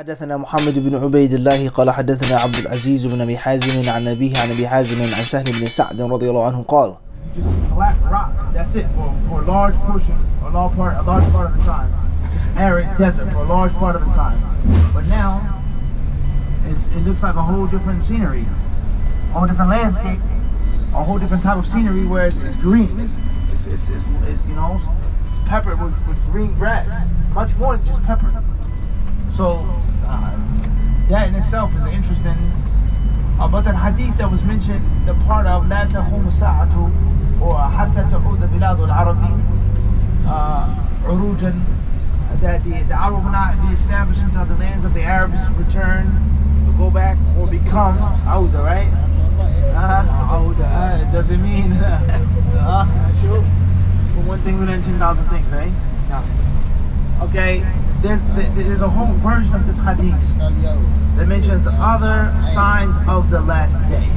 حدثنا محمد بن عبيد الله قال حدثنا عبد العزيز بن أبي حازم عن أبيه عن أبي حازم عن سهل بن سعد رضي الله عنه قال Just black rock, that's it for a large portion, a large part of the time. Just arid desert for a large part of the time. But now, it looks like a whole different scenery, a whole different landscape, a whole different type of scenery where it's green. It's you know, it's peppered with green grass, much more than just peppered. So that in itself is interesting. But that hadith that was mentioned, the part of لا تقوم الساعة or حتى تعود بلاد العربي عروجا, that the Arab will not be established until the lands of the Arabs return, to go back or become Auda, right? It doesn't mean sure. For one thing we learn 10,000 things, right? Okay, there's a whole version of this hadith that mentions other signs of the last day,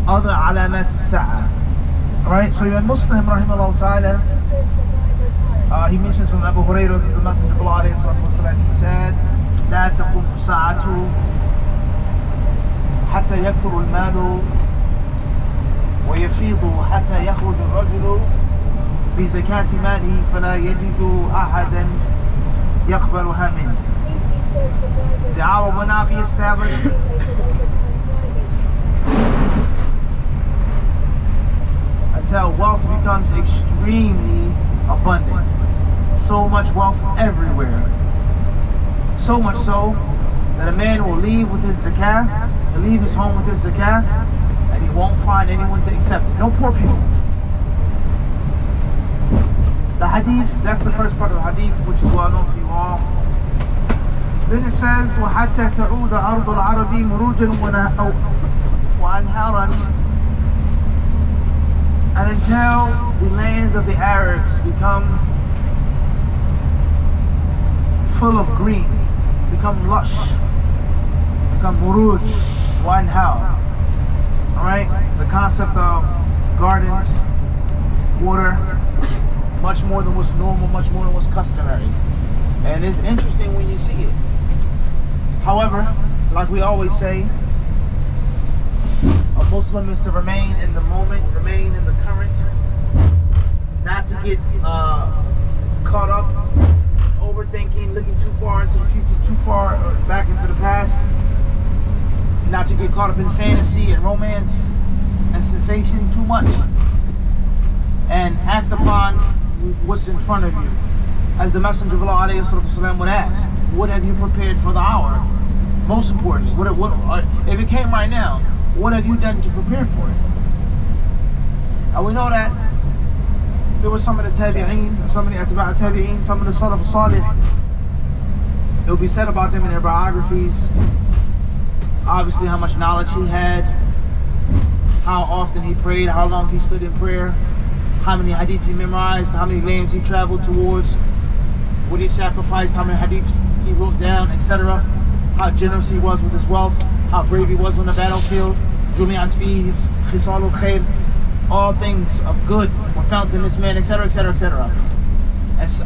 other alamat as-sa'a. Alright, so Imam Muslim rahimahullah ta'ala, he mentions from Abu Hurairah, the Messenger of Allah alayhi salatu wasalam, he said, لا تقوم الساعة حتى يكثر المال ويفيض حتى يخرج الرجل بزكاة ماله فلا يجد أحدا يقبلها منه. The hour will not be established until wealth becomes extremely abundant. So much wealth everywhere. So much so that a man will leave with his zakah, he'll leave his home with his zakah, and he won't find anyone to accept it. No poor people. The hadith, that's the first part of the hadith, which is well known to you all. Then it says, وَحَتَّى تَعُودَ أَرْضُ الْعَرَبِ مُرُوجًا وَأَنْهَارًا, and until the lands of the Arabs become full of green, become lush, become muruj, وَأَنْهَار. Alright, the concept of gardens, water, much more than what's normal, much more than what's customary. And it's interesting when you see it. However, like we always say, a Muslim is to remain in the moment, remain in the current, not to get caught up overthinking, looking too far into the future, too far back into the past, not to get caught up in fantasy and romance and sensation too much, and act upon what's in front of you. As the Messenger of Allah ﷺ would ask, what have you prepared for the hour? Most importantly, if it came right now, what have you done to prepare for it? Now we know that there were some of the tabi'een, some of the atba' tabi'een, some of the salaf salih. It will be said about them in their biographies, obviously how much knowledge he had, how often he prayed, how long he stood in prayer, how many hadith he memorized, how many lands he traveled towards, what he sacrificed, how many hadiths he wrote down, etc. How generous he was with his wealth, how brave he was on the battlefield. Jumi'at fihi khisalul khair, all things of good were found in this man, etc., etc., etc.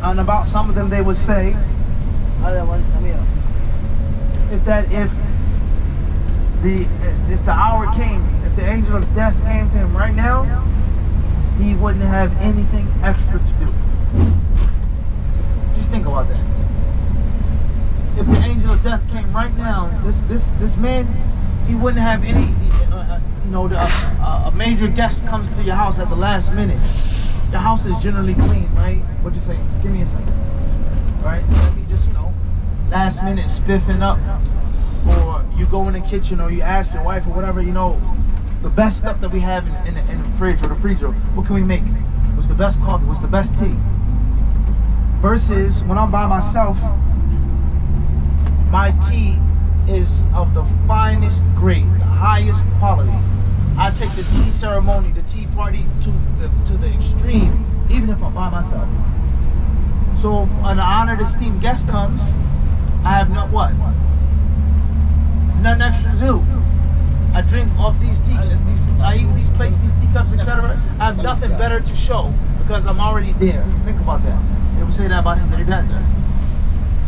And about some of them they would say, if the hour came, if the angel of death came to him right now, he wouldn't have anything extra to do. Just think about that. If the angel of death came right now, this man, he wouldn't have any, a major guest comes to your house at the last minute. Your house is generally clean, right? What'd you say? Give me a second. Right? Maybe just, last minute spiffing up, or you go in the kitchen, or you ask your wife or whatever, the best stuff that we have in the fridge or the freezer, what can we make? What's the best coffee? What's the best tea? Versus when I'm by myself, my tea is of the finest grade, the highest quality. I take the tea ceremony, the tea party to the extreme, even if I'm by myself. So if an honored, esteemed guest comes, I have nothing extra to do. I drink off these tea, I eat these plates, these teacups, etc. I have nothing better to show because I'm already there. Think about that. They would say that about his ibadah.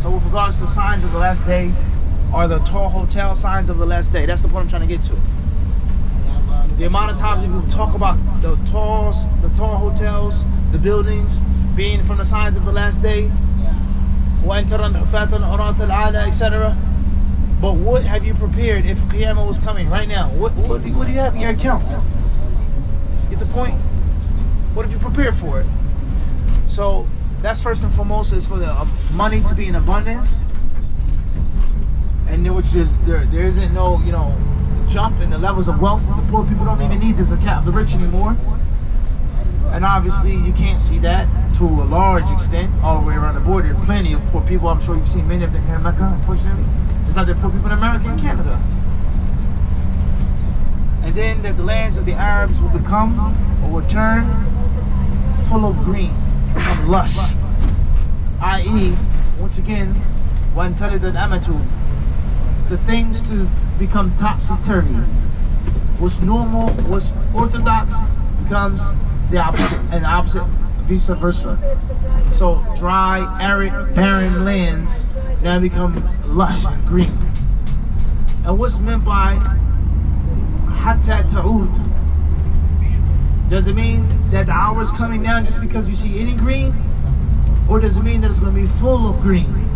So with regards to signs of the last day, are the tall hotel signs of the last day. That's the point I'm trying to get to. The amount of times people talk about the tall hotels, the buildings being from the signs of the last day, etc. But what have you prepared if Qiyamah was coming right now? What do you have in your account? Get the point? What have you prepared for it? So that's first and foremost is for the money to be in abundance, and there isn't no jump in the levels of wealth. The poor people don't even need the zakat of the rich anymore, and obviously you can't see that to a large extent all the way around the board. There are plenty of poor people. I'm sure you've seen many of them here in Mecca, unfortunately. It's not that poor people in America and Canada. And then that the lands of the Arabs will become or will turn full of green, become lush, i.e., once again, when talidat amatu, the things to become topsy-turvy. What's normal, what's orthodox becomes the opposite, and the opposite vice versa. So dry, arid, barren lands now become lush and green. And what's meant by hatta ta'ud? Does it mean that the hour is coming down just because you see any green? Or does it mean that it's going to be full of green,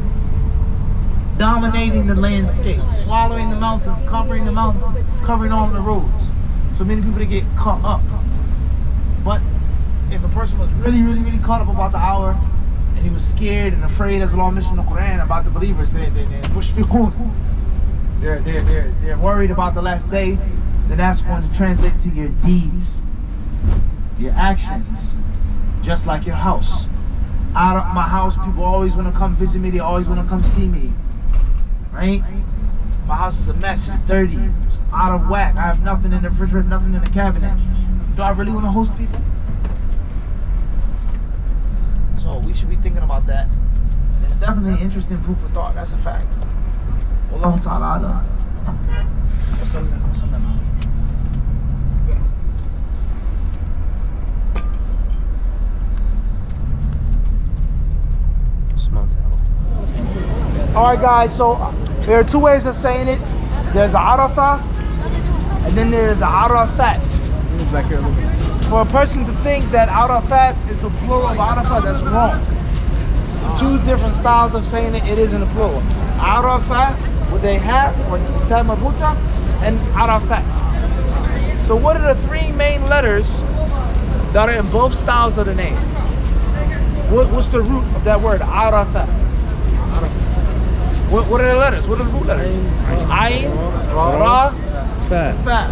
dominating the landscape, swallowing the mountains, covering all the roads? So many people, they get caught up. But if a person was really, really, really caught up about the hour, and he was scared and afraid, as Allah mentioned in the Quran about the believers, they're mushfiqun. They're worried about the last day. Then that's going to translate to your deeds, your actions, just like your house. Out of my house, people always want to come visit me. They always want to come see me, right? My house is a mess. It's dirty. It's out of whack. I have nothing in the refrigerator, nothing in the cabinet. Do I really want to host people? So we should be thinking about that. It's definitely interesting food for thought. That's a fact. Wallahu ta'ala a'lam. Alright guys, so there are two ways of saying it. There's Arafah and then there's Arafat. For a person to think that Arafat is the plural of Arafah, that's wrong. Two different styles of saying it is in the plural. Arafah with a hat or tamabuta, and Arafat. So what are the three main letters that are in both styles of the name? What's the root of that word, Arafat? What are the letters? What are the root letters? Ayn, Ra, Fa.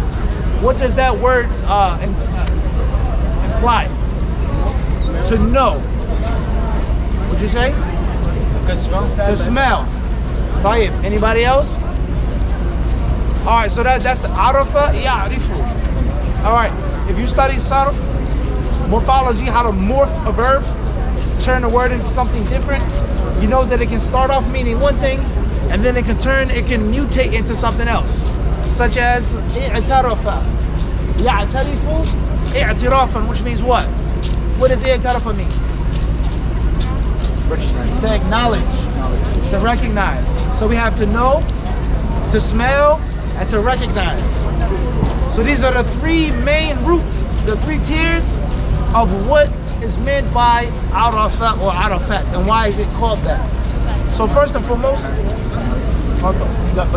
What does that word imply? To know. What'd you say? To smell. Tayyib. Anybody else? Alright, so that's the Arafah Ya'rifu. Alright, if you study sarf, morphology, how to morph a verb, turn a word into something different, you know that it can start off meaning one thing, and then it can mutate into something else. Such as i'tarafa. Ya'tarifu i'tirafan, which means what? What does i'tarafa mean? To acknowledge, to recognize. So we have to know, to smell, and to recognize. So these are the three main roots, the three tiers of what is meant by Arafah or Arafat, and why is it called that? So first and foremost, but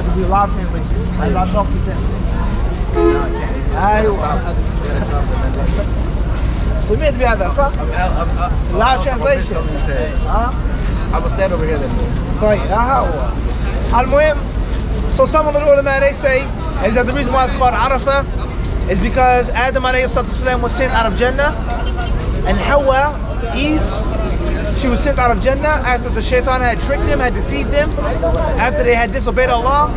to be live translation, I'm not talking to them. سمعت بهذا صح؟ live translation. I will stand over here then. طيب هو. المهم, so some of the ulama, they say is that the reason why it's called Arafah is because Adam alayhi salatu wasalam was sent out of Jannah, and Hawa, Eve, she was sent out of Jannah after the shaitan had tricked them, had deceived them, after they had disobeyed Allah,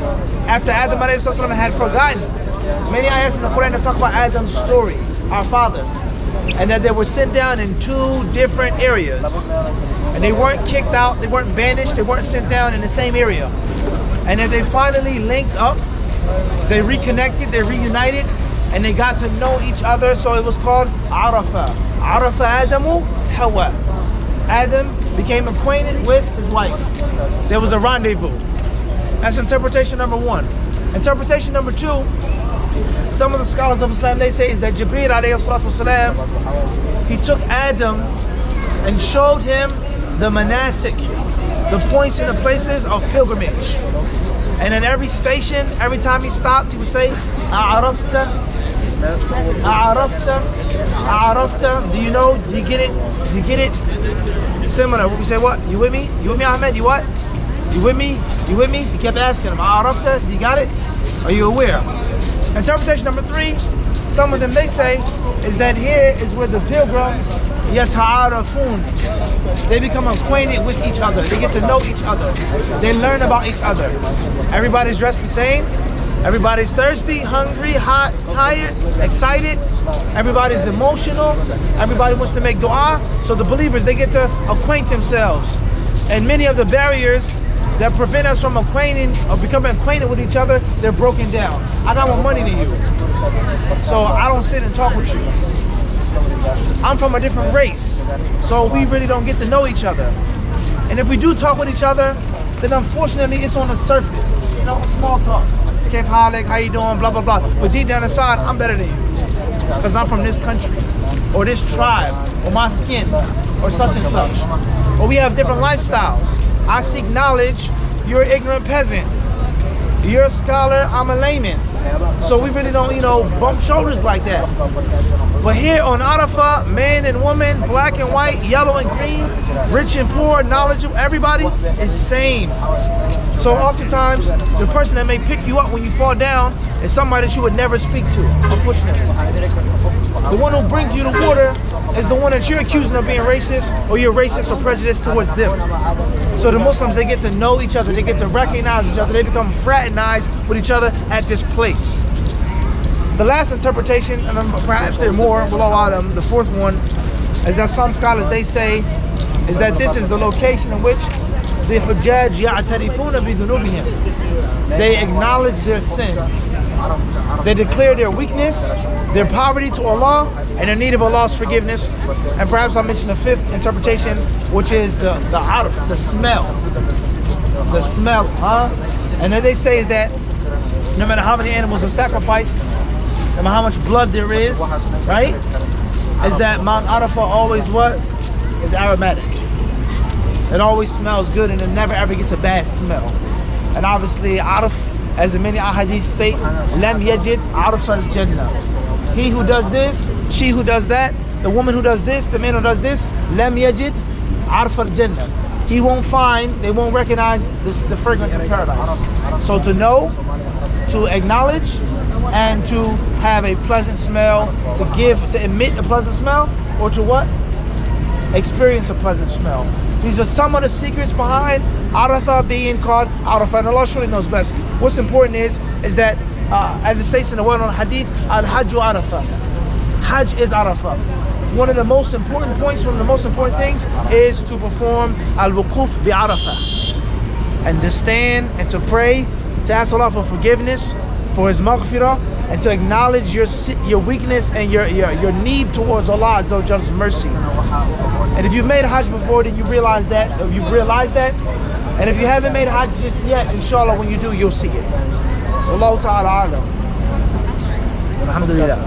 after Adam alayhi salatu wasalam had forgotten. Many ayats in the Quran that talk about Adam's story, our father, and that they were sent down in two different areas. And they weren't kicked out, they weren't banished, they weren't sent down in the same area. And then they finally linked up, they reconnected, they reunited, and they got to know each other, so it was called Arafah. Arafah Adamu Hawa. Adam became acquainted with his wife. There was a rendezvous. That's interpretation number one. Interpretation number two, some of the scholars of Islam, they say, is that Jibreel alayhi salatu wasalam, he took Adam and showed him the manasik, the points and the places of pilgrimage. And in every station, every time he stopped, he would say, Arafah, Arafah, Arafah. Do you know? Do you get it? Do you get it? Similar. We say what? You with me? You with me, Ahmed? You what? You with me? You with me? He kept asking him, Arafah, you got it? Are you aware? Interpretation number three, some of them they say, is that here is where the pilgrims, yata'arafun, they become acquainted with each other. They get to know each other. They learn about each other. Everybody's dressed the same. Everybody's thirsty, hungry, hot, tired, excited. Everybody's emotional. Everybody wants to make dua. So the believers, they get to acquaint themselves. And many of the barriers that prevent us from acquainting or becoming acquainted with each other, they're broken down. I got more money than you, so I don't sit and talk with you. I'm from a different race, so we really don't get to know each other. And if we do talk with each other, then unfortunately it's on the surface, you know, small talk. Kef Halik, how you doing, blah, blah, blah. But deep down inside, I'm better than you, because I'm from this country, or this tribe, or my skin, or such and such. Or we have different lifestyles. I seek knowledge, you're an ignorant peasant. You're a scholar, I'm a layman. So we really don't, bump shoulders like that. But here on Arafah, man and woman, black and white, yellow and green, rich and poor, knowledgeable, everybody is same. So oftentimes, the person that may pick you up when you fall down is somebody that you would never speak to, unfortunately. The one who brings you the water is the one that you're accusing of being racist, or you're racist or prejudiced towards them. So the Muslims, they get to know each other, they get to recognize each other, they become fraternized with each other at this place. The last interpretation, and perhaps there are more, the fourth one, is that some scholars, they say, is that this is the location in which the Hujjaj ya'tarifuna bidunubihim. They acknowledge their sins. They declare their weakness, their poverty to Allah, and their need of Allah's forgiveness. And perhaps I'll mention the fifth interpretation, which is the araf, the smell. The smell, And then they say is that no matter how many animals are sacrificed, no matter how much blood there is, right? Is that Mount Arafah always what? Is aromatic. It always smells good, and it never ever gets a bad smell. And obviously, Araf, as in many ahadith state, lam yajid araf al-jannah. He who does this, she who does that, the woman who does this, the man who does this, lam yajid araf al-jannah. He won't find, they won't recognize the fragrance of paradise. So to know, to acknowledge, and to have a pleasant smell, to emit a pleasant smell, or to what? Experience a pleasant smell. These are some of the secrets behind Arafah being called Arafah, and Allah surely knows best. What's important is that, as it states in the word on Hadith, Al-Hajju Arafah. Hajj is Arafah. One of the most important points, one of the most important things is to perform Al-Wuquf bi Arafah. And to stand and to pray, to ask Allah for forgiveness, for His maghfirah, and to acknowledge your weakness and your need towards Allah Azza wa Jalla's mercy. And if you've made Hajj before, then you realize that, or you've realized that. And if you haven't made Hajj just yet, inshallah, when you do, you'll see it. Wallahu ta'ala alam. Alhamdulillah.